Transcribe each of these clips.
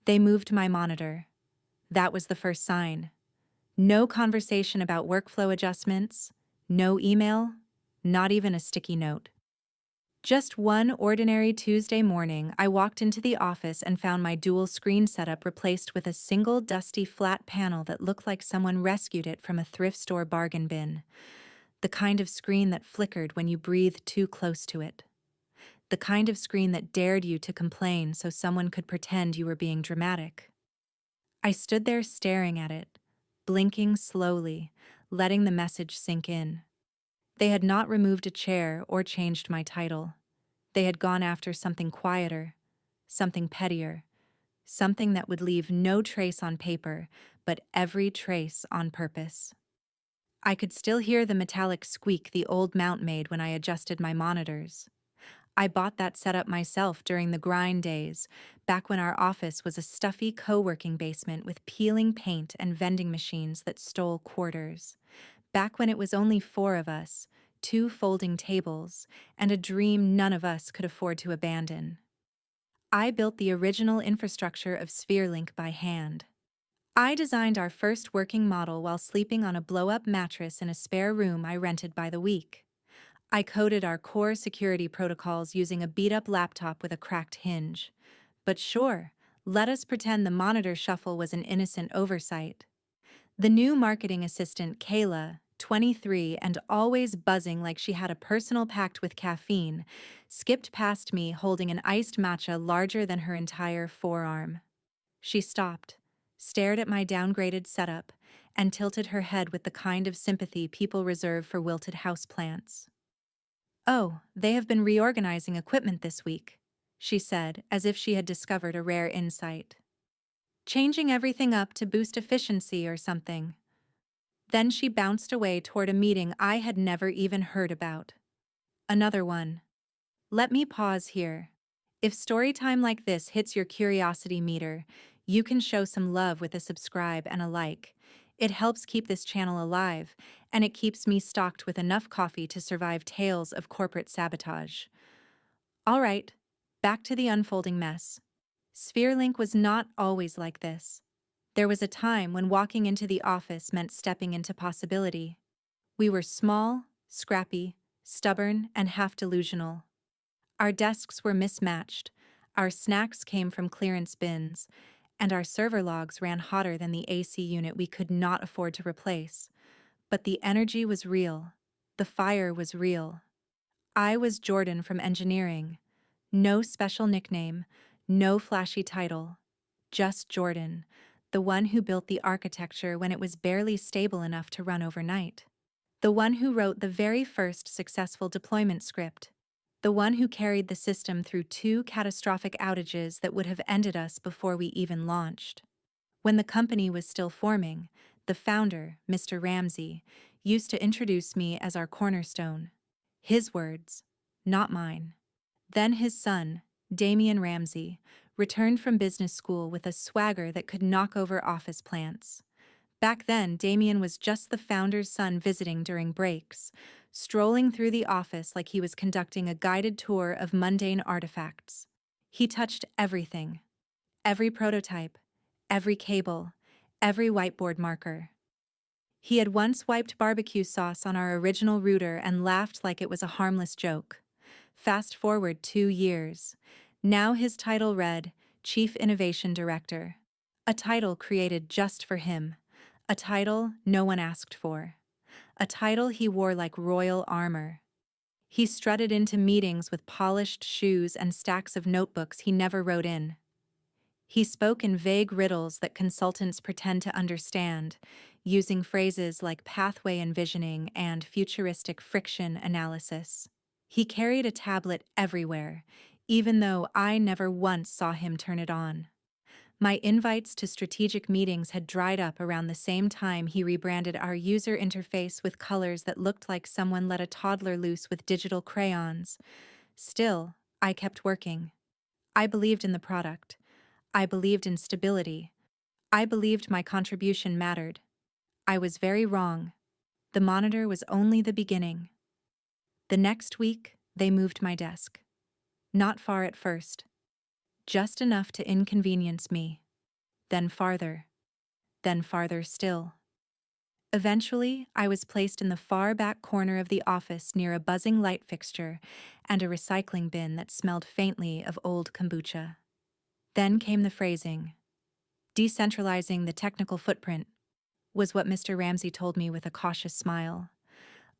They moved my monitor. That was the first sign. No conversation about workflow adjustments, no email, not even a sticky note. Just one ordinary Tuesday morning, I walked into the office and found my dual screen setup replaced with a single dusty flat panel that looked like someone rescued it from a thrift store bargain bin. The kind of screen that flickered when you breathed too close to it. The kind of screen that dared you to complain so someone could pretend you were being dramatic. I stood there staring at it, blinking slowly, letting the message sink in. They had not removed a chair or changed my title. They had gone after something quieter, something pettier, something that would leave no trace on paper, but every trace on purpose. I could still hear the metallic squeak the old mount made when I adjusted my monitors. I bought that setup myself during the grind days, back when our office was a stuffy co-working basement with peeling paint and vending machines that stole quarters. Back when it was only 4 of us, 2 folding tables, and a dream none of us could afford to abandon. I built the original infrastructure of SphereLink by hand. I designed our first working model while sleeping on a blow-up mattress in a spare room I rented by the week. I coded our core security protocols using a beat-up laptop with a cracked hinge. But sure, let us pretend the monitor shuffle was an innocent oversight. The new marketing assistant, Kayla, 23 and always buzzing like she had a personal pact with caffeine, skipped past me holding an iced matcha larger than her entire forearm. She stopped, stared at my downgraded setup, and tilted her head with the kind of sympathy people reserve for wilted houseplants. "Oh, they have been reorganizing equipment this week," she said, as if she had discovered a rare insight. "Changing everything up to boost efficiency or something." Then she bounced away toward a meeting I had never even heard about. Another one. Let me pause here. If story time like this hits your curiosity meter, you can show some love with a subscribe and a like. It helps keep this channel alive, and it keeps me stocked with enough coffee to survive tales of corporate sabotage. All right, back to the unfolding mess. SphereLink was not always like this. There was a time when walking into the office meant stepping into possibility. We were small, scrappy, stubborn, and half delusional. Our desks were mismatched, our snacks came from clearance bins, and our server logs ran hotter than the AC unit we could not afford to replace. But the energy was real. The fire was real. I was Jordan from engineering. No special nickname, no flashy title. Just Jordan, the one who built the architecture when it was barely stable enough to run overnight. The one who wrote the very first successful deployment script. The one who carried the system through 2 catastrophic outages that would have ended us before we even launched. When the company was still forming, the founder, Mr. Ramsey, used to introduce me as our cornerstone. His words, not mine. Then his son, Damian Ramsey, returned from business school with a swagger that could knock over office plants. Back then, Damian was just the founder's son visiting during breaks, strolling through the office like he was conducting a guided tour of mundane artifacts. He touched everything. Every prototype, every cable, every whiteboard marker. He had once wiped barbecue sauce on our original router and laughed like it was a harmless joke. Fast forward 2 years. Now his title read Chief Innovation Director. A title created just for him. A title no one asked for. A title he wore like royal armor. He strutted into meetings with polished shoes and stacks of notebooks he never wrote in. He spoke in vague riddles that consultants pretend to understand, using phrases like pathway envisioning and futuristic friction analysis. He carried a tablet everywhere, even though I never once saw him turn it on. My invites to strategic meetings had dried up around the same time he rebranded our user interface with colors that looked like someone let a toddler loose with digital crayons. Still, I kept working. I believed in the product. I believed in stability. I believed my contribution mattered. I was very wrong. The monitor was only the beginning. The next week, they moved my desk. Not far at first. Just enough to inconvenience me. then farther, then farther still. Eventually, I was placed in the far back corner of the office near a buzzing light fixture and a recycling bin that smelled faintly of old kombucha. Then came the phrasing. Decentralizing the technical footprint was what Mr. Ramsey told me with a cautious smile,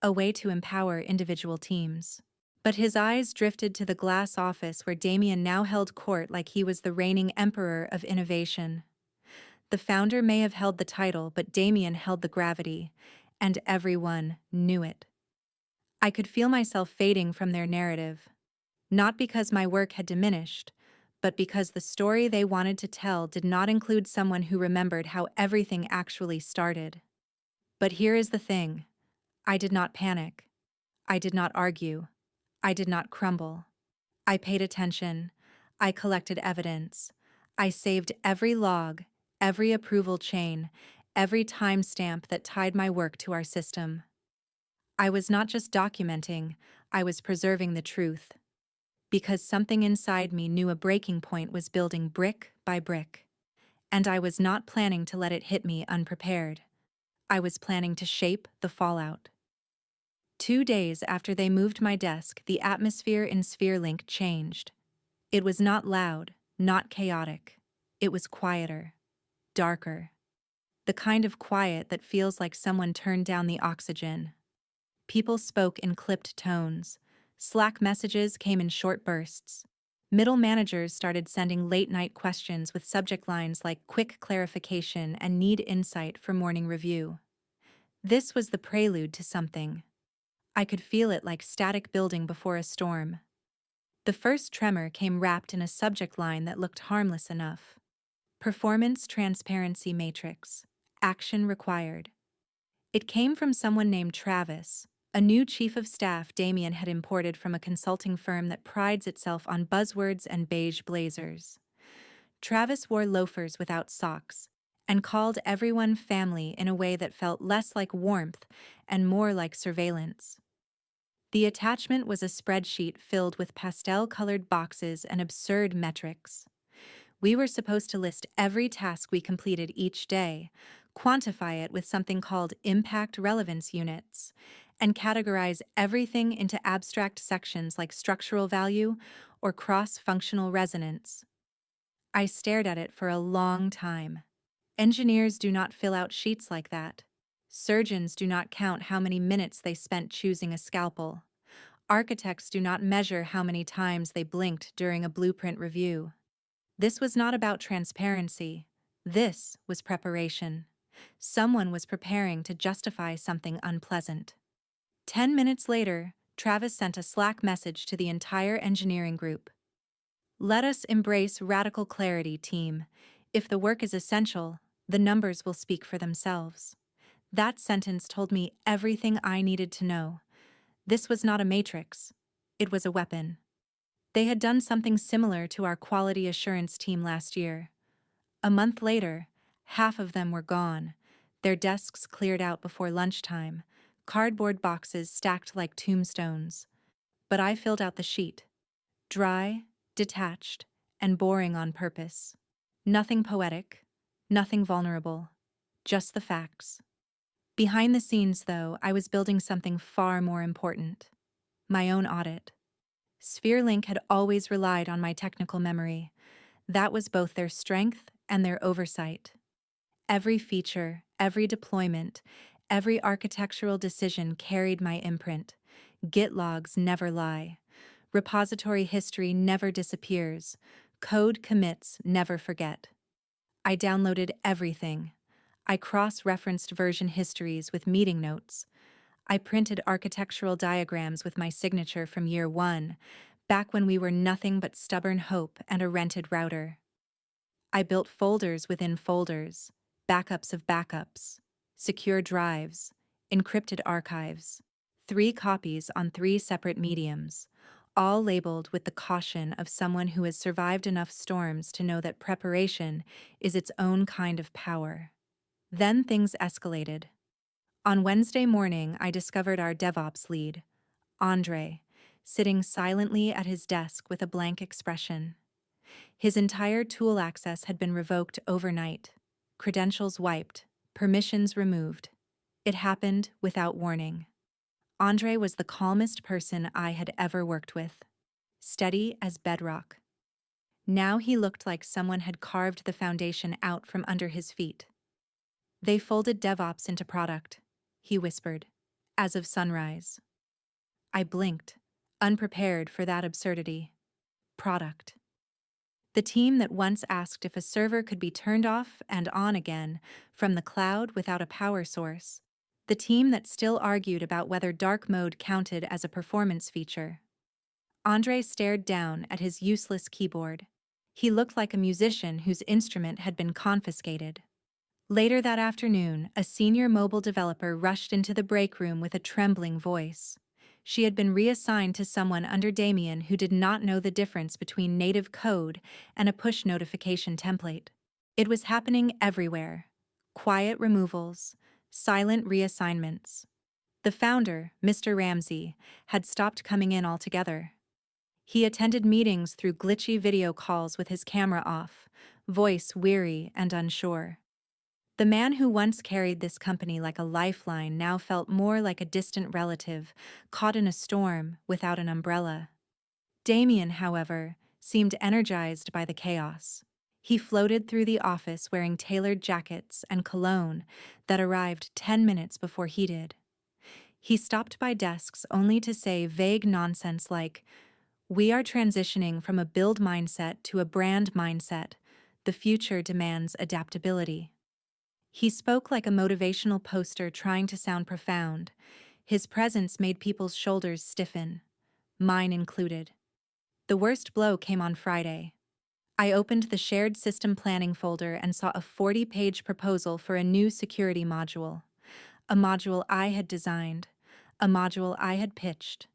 a way to empower individual teams. But his eyes drifted to the glass office where Damien now held court like he was the reigning emperor of innovation. The founder may have held the title, but Damien held the gravity, and everyone knew it. I could feel myself fading from their narrative, not because my work had diminished, but because the story they wanted to tell did not include someone who remembered how everything actually started. But here is the thing. I did not panic. I did not argue. I did not crumble. I paid attention. I collected evidence. I saved every log, every approval chain, every timestamp that tied my work to our system. I was not just documenting, I was preserving the truth. Because something inside me knew a breaking point was building brick by brick. And I was not planning to let it hit me unprepared. I was planning to shape the fallout. 2 days after they moved my desk, the atmosphere in SphereLink changed. It was not loud, not chaotic. It was quieter, darker. The kind of quiet that feels like someone turned down the oxygen. People spoke in clipped tones. Slack messages came in short bursts. Middle managers started sending late-night questions with subject lines like quick clarification and need insight for morning review. This was the prelude to something. I could feel it like static building before a storm. The first tremor came wrapped in a subject line that looked harmless enough. Performance Transparency Matrix. Action required. It came from someone named Travis, a new chief of staff Damien had imported from a consulting firm that prides itself on buzzwords and beige blazers. Travis wore loafers without socks and called everyone family in a way that felt less like warmth and more like surveillance. The attachment was a spreadsheet filled with pastel-colored boxes and absurd metrics. We were supposed to list every task we completed each day, quantify it with something called impact relevance units, and categorize everything into abstract sections like structural value or cross-functional resonance. I stared at it for a long time. Engineers do not fill out sheets like that. Surgeons do not count how many minutes they spent choosing a scalpel. Architects do not measure how many times they blinked during a blueprint review. This was not about transparency. This was preparation. Someone was preparing to justify something unpleasant. 10 minutes later, Travis sent a Slack message to the entire engineering group. Let us embrace radical clarity, team. If the work is essential, the numbers will speak for themselves. That sentence told me everything I needed to know. This was not a matrix. It was a weapon. They had done something similar to our quality assurance team last year. A month later, half of them were gone, their desks cleared out before lunchtime, cardboard boxes stacked like tombstones. But I filled out the sheet. Dry, detached, and boring on purpose. Nothing poetic, nothing vulnerable, just the facts. Behind the scenes, though, I was building something far more important. My own audit. SphereLink had always relied on my technical memory. That was both their strength and their oversight. Every feature, every deployment, every architectural decision carried my imprint. Git logs never lie. Repository history never disappears. Code commits never forget. I downloaded everything. I cross-referenced version histories with meeting notes. I printed architectural diagrams with my signature from year one, back when we were nothing but stubborn hope and a rented router. I built folders within folders, backups of backups, secure drives, encrypted archives, 3 copies on 3 separate mediums, all labeled with the caution of someone who has survived enough storms to know that preparation is its own kind of power. Then things escalated. On Wednesday morning, I discovered our DevOps lead, Andre, sitting silently at his desk with a blank expression. His entire tool access had been revoked overnight, credentials wiped, permissions removed. It happened without warning. Andre was the calmest person I had ever worked with, steady as bedrock. Now he looked like someone had carved the foundation out from under his feet. They folded DevOps into product, he whispered, as of sunrise. I blinked, unprepared for that absurdity. Product. The team that once asked if a server could be turned off and on again from the cloud without a power source. The team that still argued about whether dark mode counted as a performance feature. Andre stared down at his useless keyboard. He looked like a musician whose instrument had been confiscated. Later that afternoon, a senior mobile developer rushed into the break room with a trembling voice. She had been reassigned to someone under Damien who did not know the difference between native code and a push notification template. It was happening everywhere. Quiet removals, silent reassignments. The founder, Mr. Ramsey, had stopped coming in altogether. He attended meetings through glitchy video calls with his camera off, voice weary and unsure. The man who once carried this company like a lifeline now felt more like a distant relative, caught in a storm without an umbrella. Damien, however, seemed energized by the chaos. He floated through the office wearing tailored jackets and cologne that arrived 10 minutes before he did. He stopped by desks only to say vague nonsense like, "We are transitioning from a build mindset to a brand mindset. The future demands adaptability." He spoke like a motivational poster trying to sound profound. His presence made people's shoulders stiffen, mine included. The worst blow came on Friday. I opened the shared system planning folder and saw a 40-page proposal for a new security module. A module I had designed, a module I had pitched,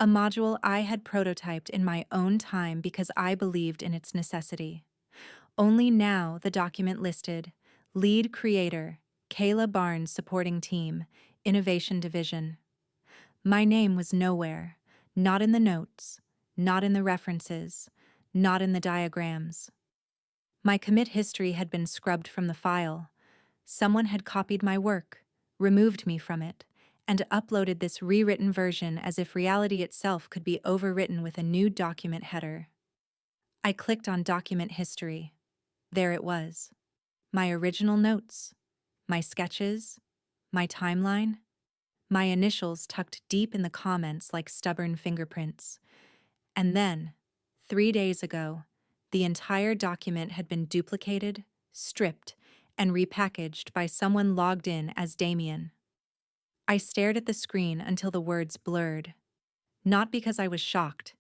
a module I had prototyped in my own time because I believed in its necessity. Only now the document listed, Lead Creator, Kayla Barnes Supporting Team, Innovation Division. My name was nowhere, not in the notes, not in the references, not in the diagrams. My commit history had been scrubbed from the file. Someone had copied my work, removed me from it, and uploaded this rewritten version as if reality itself could be overwritten with a new document header. I clicked on Document History. There it was. My original notes, my sketches, my timeline, my initials tucked deep in the comments like stubborn fingerprints. And then, 3 days ago, the entire document had been duplicated, stripped, and repackaged by someone logged in as Damien. I stared at the screen until the words blurred. Not because I was shocked,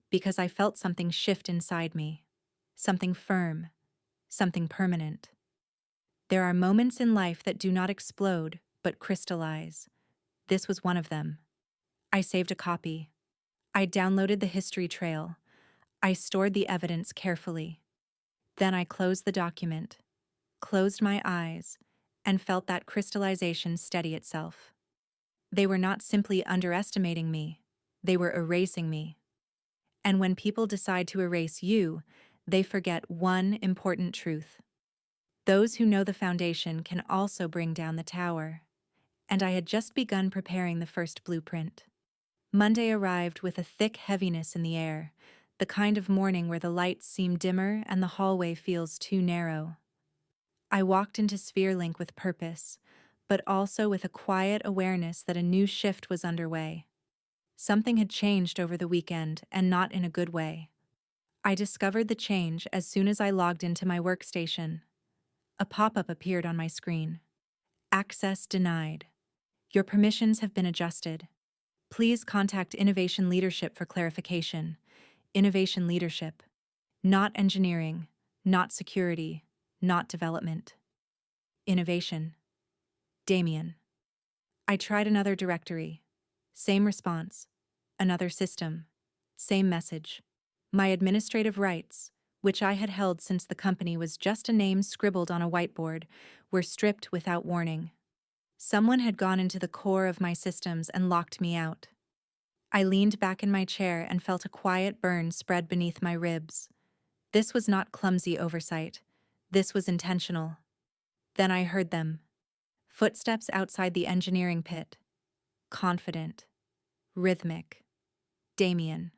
because I felt something shift inside me. Something firm, something permanent. There are moments in life that do not explode, but crystallize. This was one of them. I saved a copy. I downloaded the history trail. I stored the evidence carefully. Then I closed the document, closed my eyes, and felt that crystallization steady itself. They were not simply underestimating me, they were erasing me. And when people decide to erase you, they forget one important truth. Those who know the foundation can also bring down the tower. And I had just begun preparing the first blueprint. Monday arrived with a thick heaviness in the air, the kind of morning where the lights seem dimmer and the hallway feels too narrow. I walked into SphereLink with purpose, but also with a quiet awareness that a new shift was underway. Something had changed over the weekend, and not in a good way. I discovered the change as soon as I logged into my workstation. A pop-up appeared on my screen. Access denied. Your permissions have been adjusted. Please contact Innovation Leadership for clarification. Innovation Leadership. Not engineering, not security, not development. Innovation. Damien. I tried another directory. Same response. Another system. Same message. My administrative rights, which I had held since the company was just a name scribbled on a whiteboard, were stripped without warning. Someone had gone into the core of my systems and locked me out. I leaned back in my chair and felt a quiet burn spread beneath my ribs. This was not clumsy oversight. This was intentional. Then I heard them. Footsteps outside the engineering pit. Confident. Rhythmic. Damien.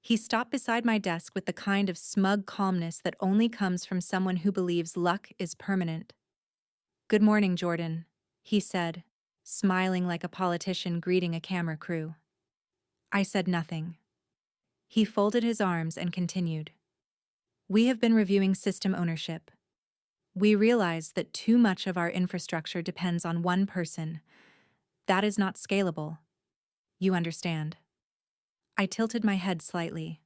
He stopped beside my desk with the kind of smug calmness that only comes from someone who believes luck is permanent. "Good morning, Jordan," he said, smiling like a politician greeting a camera crew. I said nothing. He folded his arms and continued. "We have been reviewing system ownership. We realize that too much of our infrastructure depends on one person. That is not scalable. You understand." I tilted my head slightly.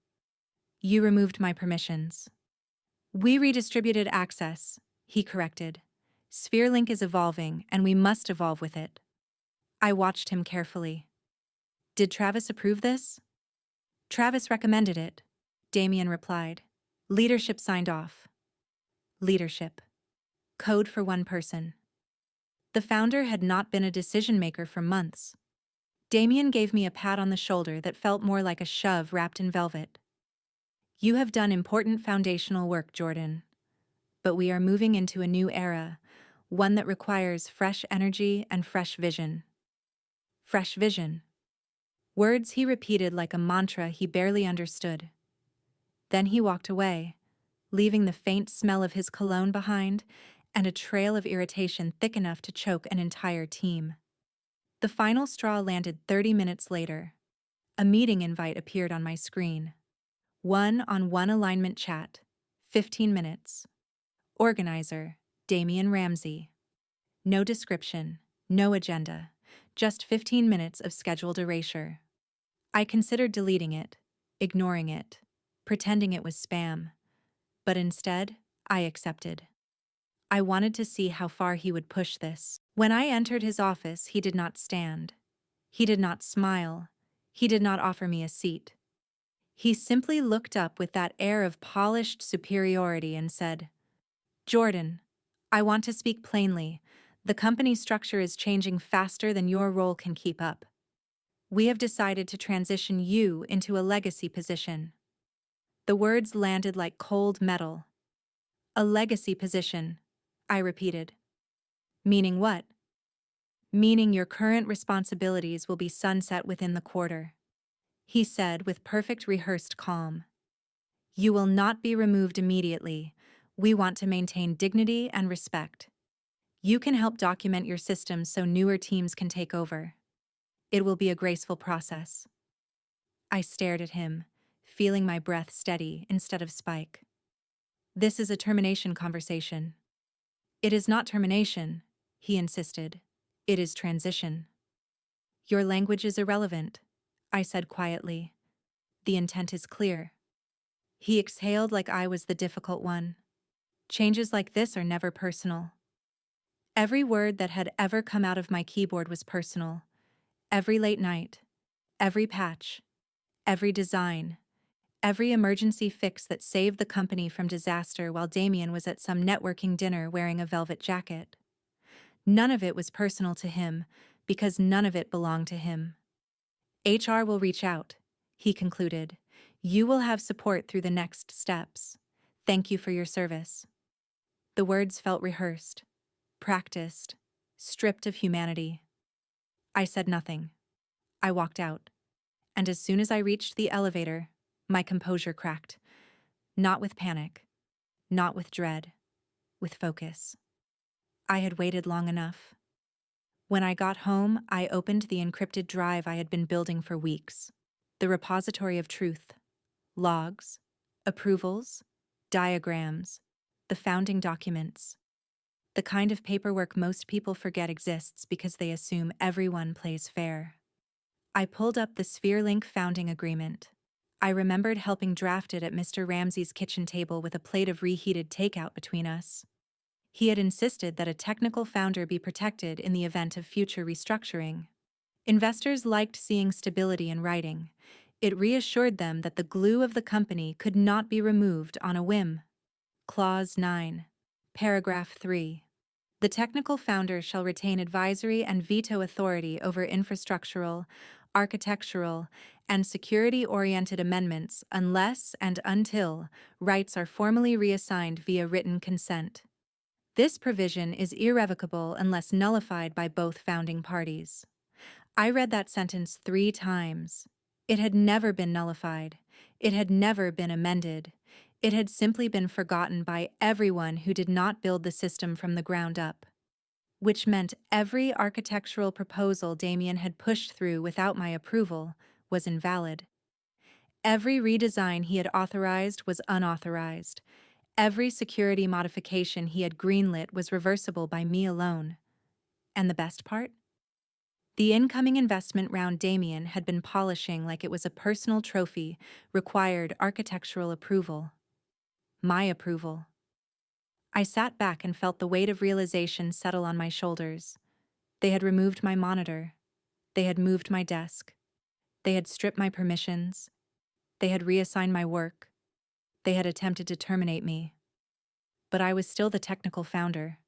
"You removed my permissions." "We redistributed access," he corrected. "SphereLink is evolving, and we must evolve with it." I watched him carefully. "Did Travis approve this?" "Travis recommended it," Damien replied. "Leadership signed off." Leadership. Code for one person. The founder had not been a decision-maker for months. Damien gave me a pat on the shoulder that felt more like a shove wrapped in velvet. "You have done important foundational work, Jordan. But we are moving into a new era, one that requires fresh energy and fresh vision." Fresh vision. Words he repeated like a mantra he barely understood. Then he walked away, leaving the faint smell of his cologne behind and a trail of irritation thick enough to choke an entire team. The final straw landed 30 minutes later. A meeting invite appeared on my screen. One-on-one alignment chat. 15 minutes. Organizer, Damian Ramsey. No description, no agenda, just 15 minutes of scheduled erasure. I considered deleting it, ignoring it, pretending it was spam. But instead, I accepted. I wanted to see how far he would push this. When I entered his office, he did not stand. He did not smile. He did not offer me a seat. He simply looked up with that air of polished superiority and said, "Jordan, I want to speak plainly. The company structure is changing faster than your role can keep up. We have decided to transition you into a legacy position." The words landed like cold metal. "A legacy position," I repeated. "Meaning what?" "Meaning your current responsibilities will be sunset within the quarter," he said with perfect rehearsed calm. "You will not be removed immediately. We want to maintain dignity and respect. You can help document your systems so newer teams can take over. It will be a graceful process." I stared at him, feeling my breath steady instead of spike. "This is a termination conversation." "It is not termination," he insisted. "It is transition." "Your language is irrelevant," I said quietly. "The intent is clear." He exhaled like I was the difficult one. "Changes like this are never personal." Every word that had ever come out of my keyboard was personal. Every late night, every patch, every design, every emergency fix that saved the company from disaster while Damien was at some networking dinner wearing a velvet jacket. None of it was personal to him, because none of it belonged to him. "HR will reach out," he concluded. "You will have support through the next steps. Thank you for your service." The words felt rehearsed, practiced, stripped of humanity. I said nothing. I walked out. And as soon as I reached the elevator, my composure cracked. Not with panic, not with dread, with focus. I had waited long enough. When I got home, I opened the encrypted drive I had been building for weeks. The repository of truth. Logs, approvals, diagrams, the founding documents. The kind of paperwork most people forget exists because they assume everyone plays fair. I pulled up the SphereLink founding agreement. I remembered helping draft it at Mr. Ramsey's kitchen table with a plate of reheated takeout between us. He had insisted that a technical founder be protected in the event of future restructuring. Investors liked seeing stability in writing. It reassured them that the glue of the company could not be removed on a whim. Clause 9. Paragraph 3. The technical founder shall retain advisory and veto authority over infrastructural, architectural, and security-oriented amendments unless and until rights are formally reassigned via written consent. This provision is irrevocable unless nullified by both founding parties. I read that sentence 3 times. It had never been nullified. It had never been amended. It had simply been forgotten by everyone who did not build the system from the ground up. Which meant every architectural proposal Damien had pushed through without my approval was invalid. Every redesign he had authorized was unauthorized. Every security modification he had greenlit was reversible by me alone. And the best part? The incoming investment round Damien had been polishing like it was a personal trophy, required architectural approval. My approval. I sat back and felt the weight of realization settle on my shoulders. They had removed my monitor. They had moved my desk. They had stripped my permissions. They had reassigned my work. They had attempted to terminate me. But I was still the technical founder,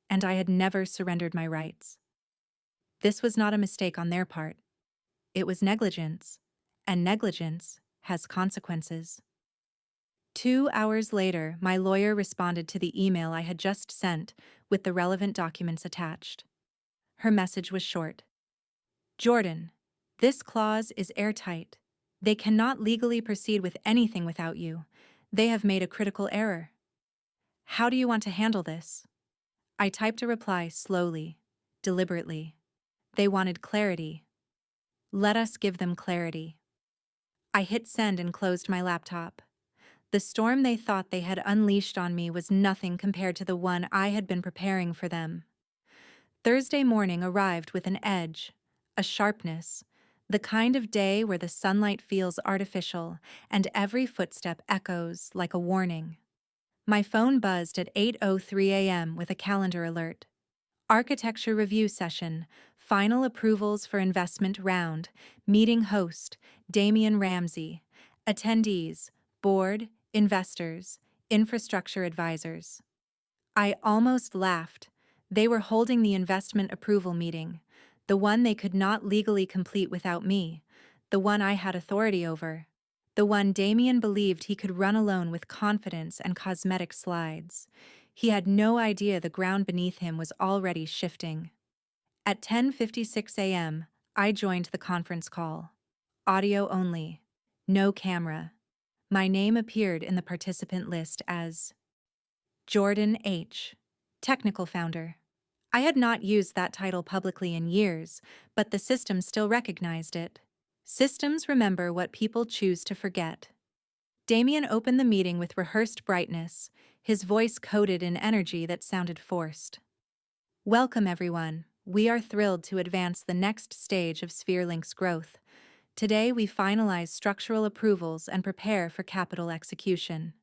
and I had never surrendered my rights. This was not a mistake on their part. It was negligence, and negligence has consequences. 2 hours later, my lawyer responded to the email I had just sent with the relevant documents attached. Her message was short. Jordan, this clause is airtight. They cannot legally proceed with anything without you. They have made a critical error. How do you want to handle this? I typed a reply slowly, deliberately. They wanted clarity. Let us give them clarity. I hit send and closed my laptop. The storm they thought they had unleashed on me was nothing compared to the one I had been preparing for them. Thursday morning arrived with an edge, a sharpness, the kind of day where the sunlight feels artificial and every footstep echoes like a warning. My phone buzzed at 8:03 a.m. with a calendar alert. Architecture review session, final approvals for investment round, meeting host, Damian Ramsey, attendees, board, investors, infrastructure advisors. I almost laughed. They were holding the investment approval meeting, the one they could not legally complete without me, the one I had authority over, the one Damien believed he could run alone with confidence and cosmetic slides. He had no idea the ground beneath him was already shifting. At 10:56 a.m., I joined the conference call. Audio only. No camera. My name appeared in the participant list as Jordan H., technical founder. I had not used that title publicly in years, but the system still recognized it. Systems remember what people choose to forget. Damien opened the meeting with rehearsed brightness, his voice coated in energy that sounded forced. Welcome, everyone. We are thrilled to advance the next stage of SphereLink's growth. Today, we finalize structural approvals and prepare for capital execution.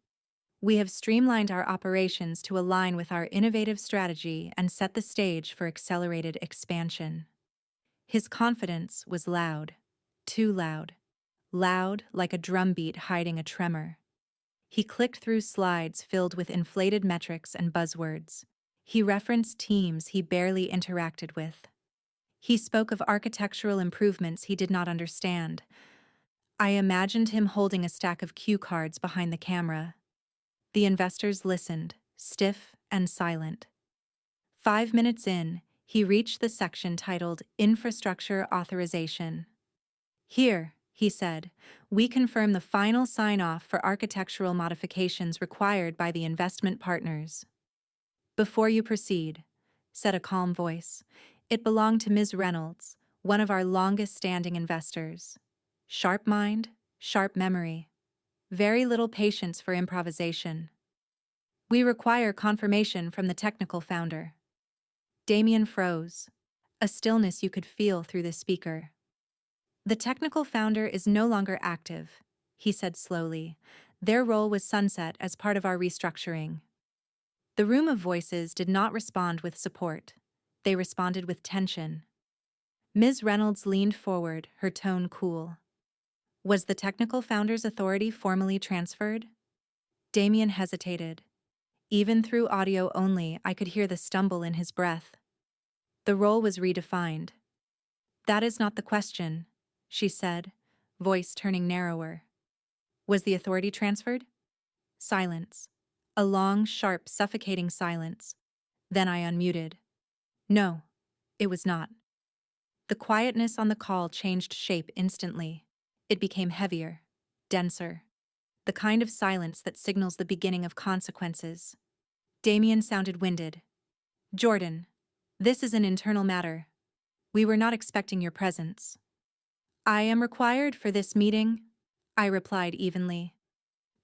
We have streamlined our operations to align with our innovative strategy and set the stage for accelerated expansion. His confidence was loud, too loud. Loud like a drumbeat hiding a tremor. He clicked through slides filled with inflated metrics and buzzwords. He referenced teams he barely interacted with. He spoke of architectural improvements he did not understand. I imagined him holding a stack of cue cards behind the camera. The investors listened, stiff and silent. 5 minutes in, he reached the section titled Infrastructure Authorization. Here, he said, we confirm the final sign-off for architectural modifications required by the investment partners. Before you proceed, said a calm voice. It belonged to Ms. Reynolds, one of our longest-standing investors. Sharp mind, sharp memory. Very little patience for improvisation. We require confirmation from the technical founder. Damien froze, a stillness you could feel through the speaker. The technical founder is no longer active, he said slowly. Their role was sunset as part of our restructuring. The room of voices did not respond with support. They responded with tension. Ms. Reynolds leaned forward, her tone cool. Was the technical founder's authority formally transferred? Damien hesitated. Even through audio only, I could hear the stumble in his breath. The role was redefined. That is not the question, she said, voice turning narrower. Was the authority transferred? Silence. A long, sharp, suffocating silence. Then I unmuted. No, it was not. The quietness on the call changed shape instantly. It became heavier, denser. The kind of silence that signals the beginning of consequences. Damien sounded winded. Jordan, this is an internal matter. We were not expecting your presence. I am required for this meeting, I replied evenly.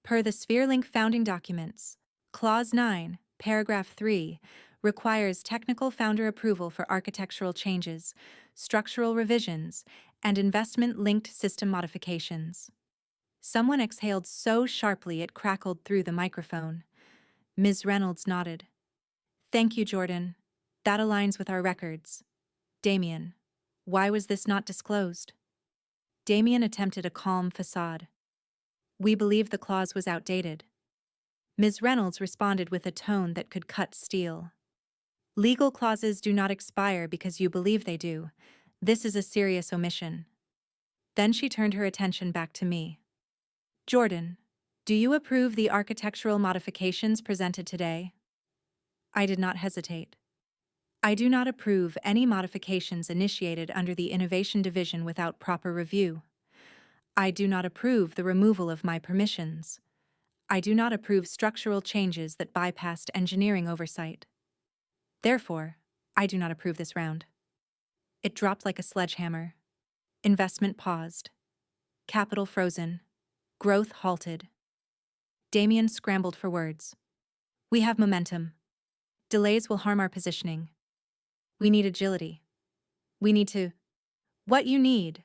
Per the SphereLink founding documents, Clause 9, Paragraph 3, requires technical founder approval for architectural changes, structural revisions, and investment-linked system modifications. Someone exhaled so sharply it crackled through the microphone. Ms. Reynolds nodded. Thank you, Jordan. That aligns with our records. Damien, why was this not disclosed? Damien attempted a calm facade. We believe the clause was outdated. Ms. Reynolds responded with a tone that could cut steel. Legal clauses do not expire because you believe they do. This is a serious omission. Then she turned her attention back to me. Jordan, do you approve the architectural modifications presented today? I did not hesitate. I do not approve any modifications initiated under the Innovation Division without proper review. I do not approve the removal of my permissions. I do not approve structural changes that bypassed engineering oversight. Therefore, I do not approve this round. It dropped like a sledgehammer. Investment paused. Capital frozen. Growth halted. Damien scrambled for words. We have momentum. Delays will harm our positioning. We need agility. We need to... What you need,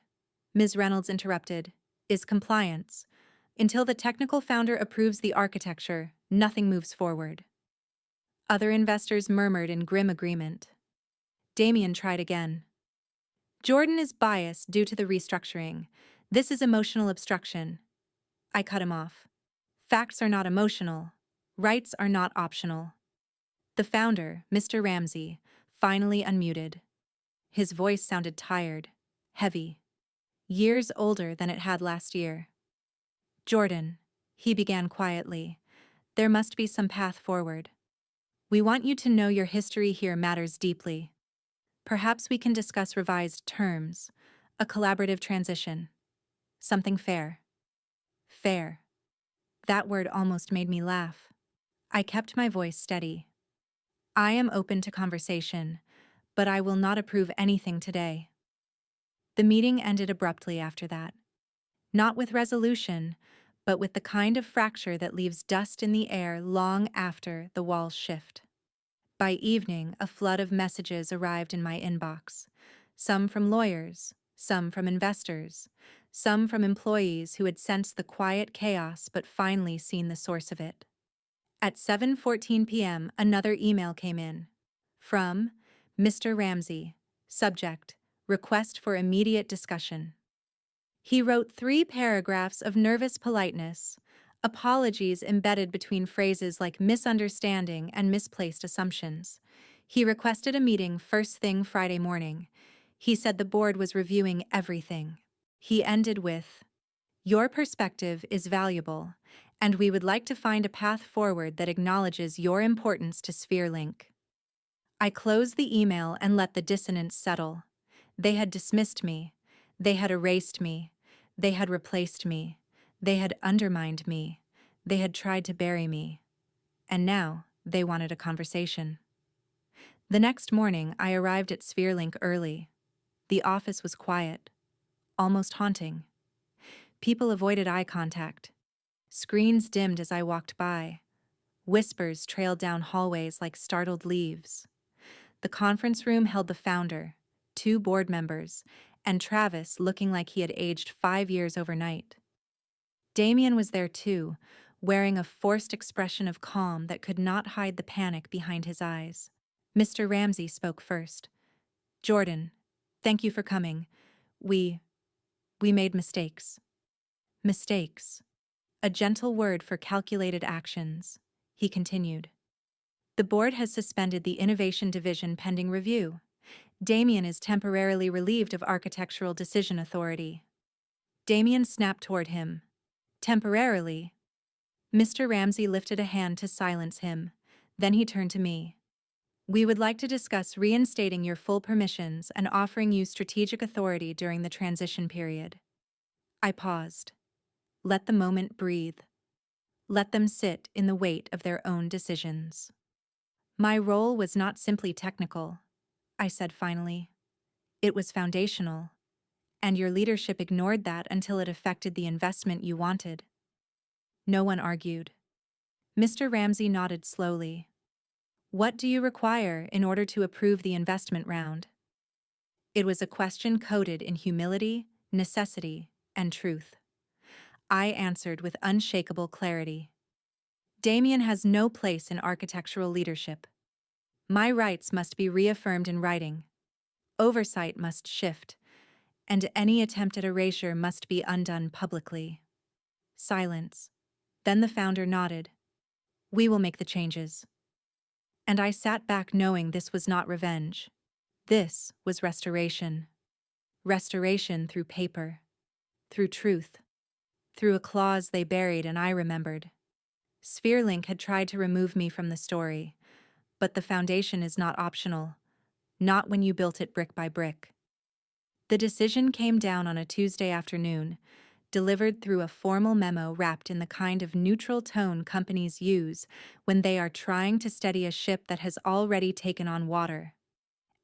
Ms. Reynolds interrupted, is compliance. Until the technical founder approves the architecture, nothing moves forward. Other investors murmured in grim agreement. Damien tried again. Jordan is biased due to the restructuring. This is emotional obstruction. I cut him off. Facts are not emotional. Rights are not optional. The founder, Mr. Ramsey, finally unmuted. His voice sounded tired, heavy, years older than it had last year. Jordan, he began quietly, there must be some path forward. We want you to know your history here matters deeply. Perhaps we can discuss revised terms, a collaborative transition. Something fair. Fair. That word almost made me laugh. I kept my voice steady. I am open to conversation, but I will not approve anything today. The meeting ended abruptly after that. Not with resolution, but with the kind of fracture that leaves dust in the air long after the walls shift. By evening, a flood of messages arrived in my inbox. Some from lawyers, some from investors, some from employees who had sensed the quiet chaos but finally seen the source of it. At 7:14 p.m., another email came in. From Mr. Ramsey. Subject: Request for immediate discussion. He wrote 3 paragraphs of nervous politeness, apologies embedded between phrases like misunderstanding and misplaced assumptions. He requested a meeting first thing Friday morning. He said the board was reviewing everything. He ended with, "Your perspective is valuable, and we would like to find a path forward that acknowledges your importance to SphereLink." I closed the email and let the dissonance settle. They had dismissed me. They had erased me. They had replaced me. They had undermined me. They had tried to bury me. And now they wanted a conversation. The next morning, I arrived at SphereLink early. The office was quiet, almost haunting. People avoided eye contact. Screens dimmed as I walked by. Whispers trailed down hallways like startled leaves. The conference room held the founder, 2 board members, and Travis looking like he had aged 5 years overnight. Damien was there too, wearing a forced expression of calm that could not hide the panic behind his eyes. Mr. Ramsey spoke first. Jordan, thank you for coming. We made mistakes. Mistakes. A gentle word for calculated actions, he continued. The board has suspended the Innovation Division pending review. Damien is temporarily relieved of architectural decision authority. Damien snapped toward him. Temporarily. Mr. Ramsey lifted a hand to silence him. Then he turned to me. We would like to discuss reinstating your full permissions and offering you strategic authority during the transition period. I paused. Let the moment breathe. Let them sit in the weight of their own decisions. My role was not simply technical, I said finally. It was foundational, and your leadership ignored that until it affected the investment you wanted. No one argued. Mr. Ramsey nodded slowly. What do you require in order to approve the investment round? It was a question coded in humility, necessity, and truth. I answered with unshakable clarity. Damien has no place in architectural leadership. My rights must be reaffirmed in writing. Oversight must shift, and any attempt at erasure must be undone publicly. Silence. Then the founder nodded. We will make the changes. And I sat back knowing this was not revenge. This was restoration. Restoration through paper. Through truth. Through a clause they buried and I remembered. Spherelink had tried to remove me from the story, but the foundation is not optional. Not when you built it brick by brick. The decision came down on a Tuesday afternoon, delivered through a formal memo wrapped in the kind of neutral tone companies use when they are trying to steady a ship that has already taken on water.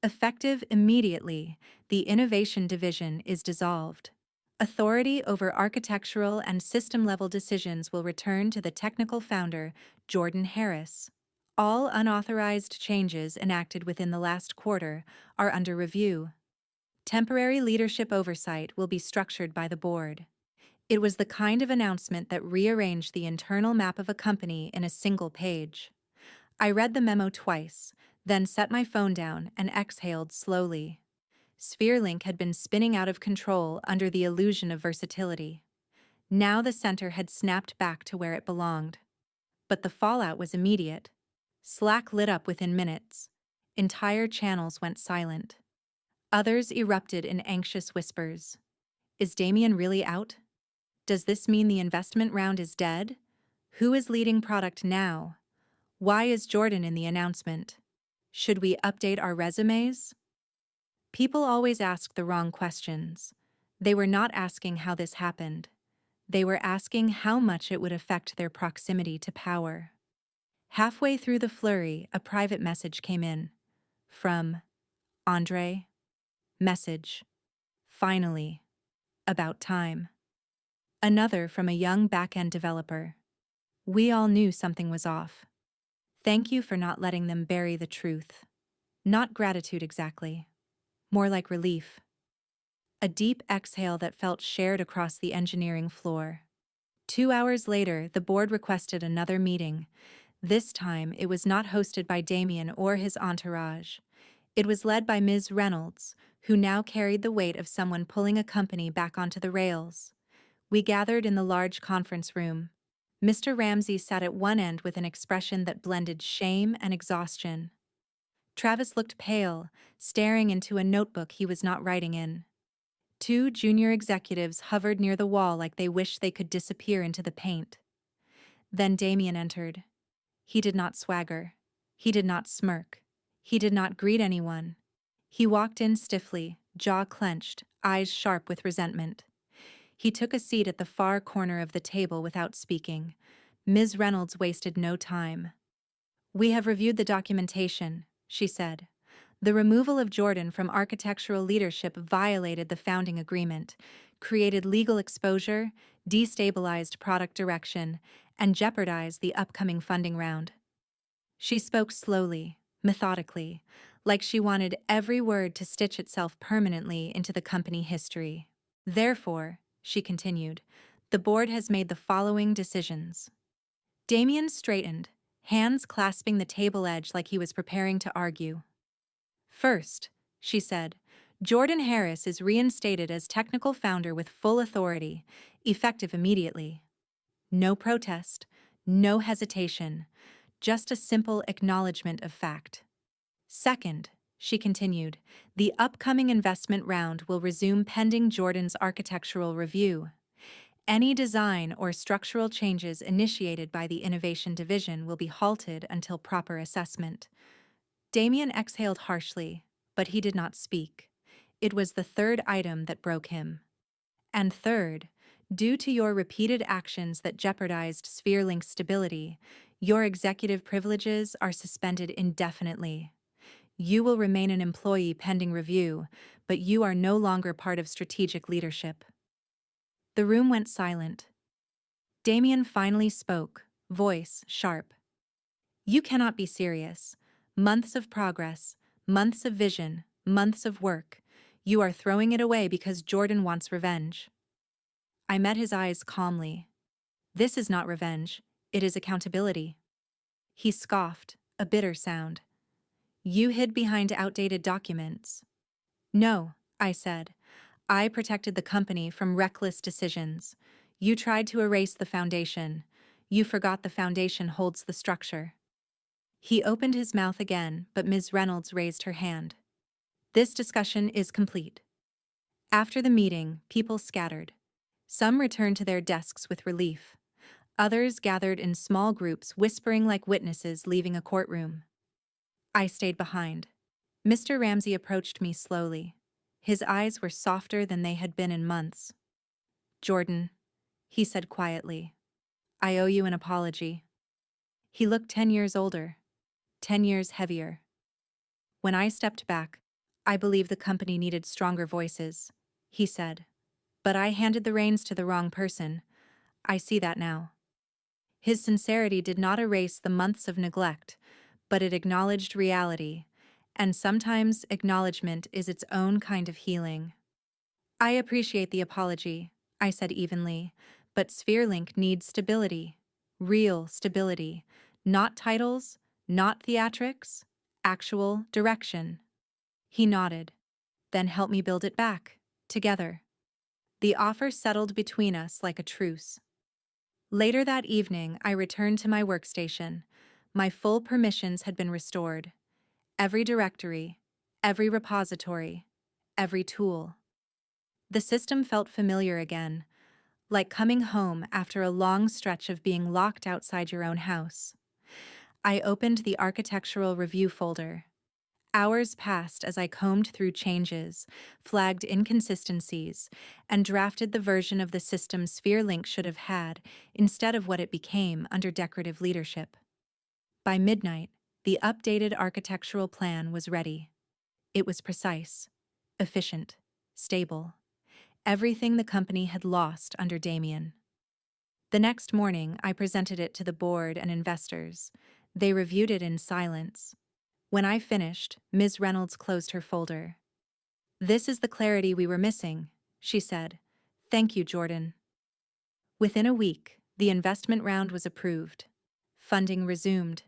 Effective immediately, the Innovation Division is dissolved. Authority over architectural and system-level decisions will return to the technical founder, Jordan Harris. All unauthorized changes enacted within the last quarter are under review. Temporary leadership oversight will be structured by the board. It was the kind of announcement that rearranged the internal map of a company in a single page. I read the memo twice, then set my phone down and exhaled slowly. Spherelink had been spinning out of control under the illusion of versatility. Now the center had snapped back to where it belonged. But the fallout was immediate. Slack lit up within minutes. Entire channels went silent. Others erupted in anxious whispers. Is Damien really out? Does this mean the investment round is dead? Who is leading product now? Why is Jordan in the announcement? Should we update our resumes? People always ask the wrong questions. They were not asking how this happened. They were asking how much it would affect their proximity to power. Halfway through the flurry, a private message came in. From Andre. Message. Finally. About time. Another from a young back-end developer. We all knew something was off. Thank you for not letting them bury the truth. Not gratitude exactly. More like relief. A deep exhale that felt shared across the engineering floor. 2 hours later, the board requested another meeting. This time, it was not hosted by Damien or his entourage. It was led by Ms. Reynolds, who now carried the weight of someone pulling a company back onto the rails. We gathered in the large conference room. Mr. Ramsey sat at one end with an expression that blended shame and exhaustion. Travis looked pale, staring into a notebook he was not writing in. 2 junior executives hovered near the wall like they wished they could disappear into the paint. Then Damien entered. He did not swagger. He did not smirk. He did not greet anyone. He walked in stiffly, jaw clenched, eyes sharp with resentment. He took a seat at the far corner of the table without speaking. Ms. Reynolds wasted no time. We have reviewed the documentation, she said. The removal of Jordan from architectural leadership violated the founding agreement, created legal exposure, destabilized product direction, and jeopardized the upcoming funding round. She spoke slowly, methodically, like she wanted every word to stitch itself permanently into the company history. Therefore, she continued, the board has made the following decisions. Damien straightened, hands clasping the table edge like he was preparing to argue. First, she said, Jordan Harris is reinstated as technical founder with full authority, effective immediately. No protest, no hesitation, just a simple acknowledgement of fact. Second, she continued. The upcoming investment round will resume pending Jordan's architectural review. Any design or structural changes initiated by the Innovation Division will be halted until proper assessment. Damien exhaled harshly, but he did not speak. It was the third item that broke him. And third, due to your repeated actions that jeopardized Spherelink's stability, your executive privileges are suspended indefinitely. You will remain an employee pending review, but you are no longer part of strategic leadership. The room went silent. Damien finally spoke, voice sharp. You cannot be serious. Months of progress, months of vision, months of work. You are throwing it away because Jordan wants revenge. I met his eyes calmly. This is not revenge, it is accountability. He scoffed, a bitter sound. You hid behind outdated documents. No, I said. I protected the company from reckless decisions. You tried to erase the foundation. You forgot the foundation holds the structure. He opened his mouth again, but Ms. Reynolds raised her hand. This discussion is complete. After the meeting, people scattered. Some returned to their desks with relief. Others gathered in small groups, whispering like witnesses leaving a courtroom. I stayed behind. Mr. Ramsey approached me slowly. His eyes were softer than they had been in months. Jordan, he said quietly, I owe you an apology. He looked 10 years older, 10 years heavier. When I stepped back, I believed the company needed stronger voices, he said. But I handed the reins to the wrong person. I see that now. His sincerity did not erase the months of neglect, but it acknowledged reality, and sometimes acknowledgement is its own kind of healing. I appreciate the apology, I said evenly, but Spherelink needs stability. Real stability. Not titles, not theatrics, actual direction. He nodded. Then help me build it back, together. The offer settled between us like a truce. Later that evening, I returned to my workstation. My full permissions had been restored. Every directory, every repository, every tool. The system felt familiar again, like coming home after a long stretch of being locked outside your own house. I opened the architectural review folder. Hours passed as I combed through changes, flagged inconsistencies, and drafted the version of the system Spherelink should have had instead of what it became under decorative leadership. By midnight, the updated architectural plan was ready. It was precise, efficient, stable. Everything the company had lost under Damien. The next morning, I presented it to the board and investors. They reviewed it in silence. When I finished, Ms. Reynolds closed her folder. This is the clarity we were missing, she said. Thank you, Jordan. Within a week, the investment round was approved. Funding resumed.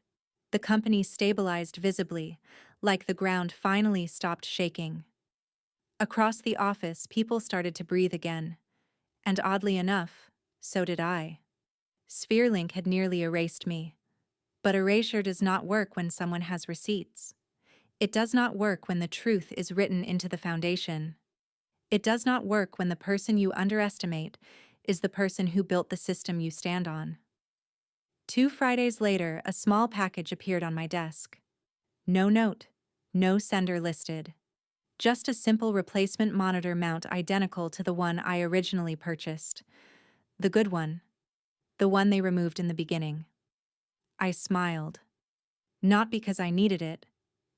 The company stabilized visibly, like the ground finally stopped shaking. Across the office, people started to breathe again. And oddly enough, so did I. Spherelink had nearly erased me. But erasure does not work when someone has receipts. It does not work when the truth is written into the foundation. It does not work when the person you underestimate is the person who built the system you stand on. 2 Fridays later, a small package appeared on my desk. No note, no sender listed. Just a simple replacement monitor mount identical to the one I originally purchased. The good one. The one they removed in the beginning. I smiled. Not because I needed it,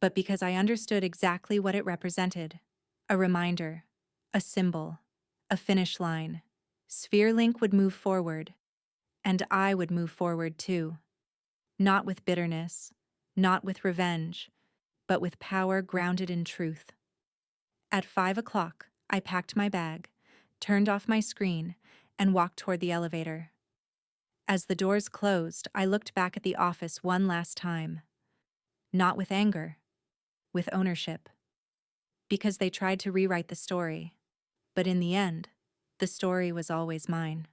but because I understood exactly what it represented. A reminder, a symbol, a finish line. Spherelink would move forward, and I would move forward too. Not with bitterness, not with revenge, but with power grounded in truth. At 5 o'clock, I packed my bag, turned off my screen, and walked toward the elevator. As the doors closed, I looked back at the office one last time. Not with anger, with ownership. Because they tried to rewrite the story. But in the end, the story was always mine.